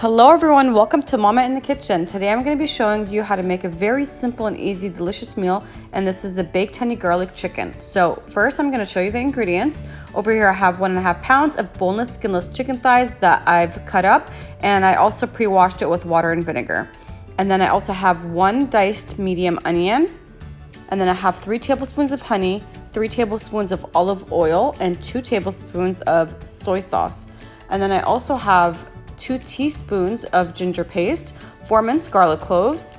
Hello everyone, welcome to Mama in the Kitchen. Today I'm going to be showing you how to make a very simple and easy delicious meal, and this is the baked honey garlic chicken. So first I'm going to show you the ingredients. Over here I have 1.5 pounds of boneless skinless chicken thighs that I've cut up, and I also pre-washed it with water and vinegar. And then I also have 1 diced medium onion, and then I have 3 tablespoons of honey, 3 tablespoons of olive oil, and 2 tablespoons of soy sauce. And then I also have 2 teaspoons of ginger paste, 4 minced garlic cloves,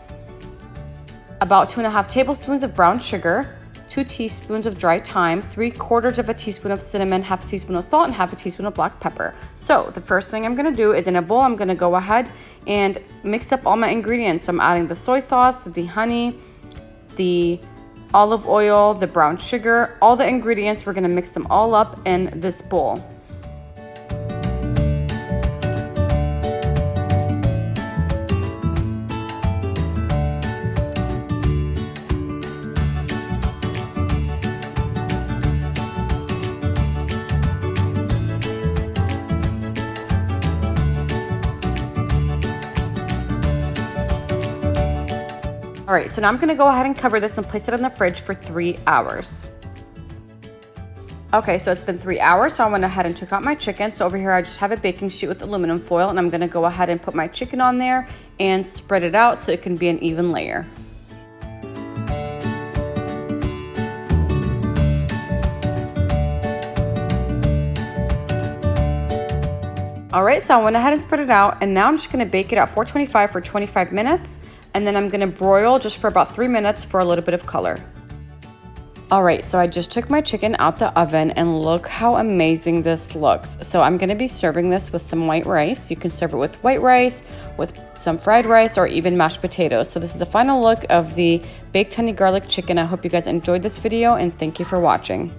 about 2.5 tablespoons of brown sugar, 2 teaspoons of dry thyme, 3/4 of a teaspoon of cinnamon, 1/2 teaspoon of salt, and 1/2 teaspoon of black pepper. So the first thing I'm gonna do is in a bowl, I'm gonna go ahead and mix up all my ingredients. So I'm adding the soy sauce, the honey, the olive oil, the brown sugar, all the ingredients. We're gonna mix them all up in this bowl. All right, so now I'm gonna go ahead and cover this and place it in the fridge for 3 hours. Okay, so it's been 3 hours, so I went ahead and took out my chicken. So over here, I just have a baking sheet with aluminum foil, and I'm gonna go ahead and put my chicken on there and spread it out so it can be an even layer. All right, so I went ahead and spread it out, and now I'm just gonna bake it at 425 for 25 minutes, and then I'm gonna broil just for about 3 minutes for a little bit of color. All right, so I just took my chicken out the oven, and look how amazing this looks. So I'm gonna be serving this with some white rice. You can serve it with white rice, with some fried rice, or even mashed potatoes. So this is the final look of the baked honey garlic chicken. I hope you guys enjoyed this video, and thank you for watching.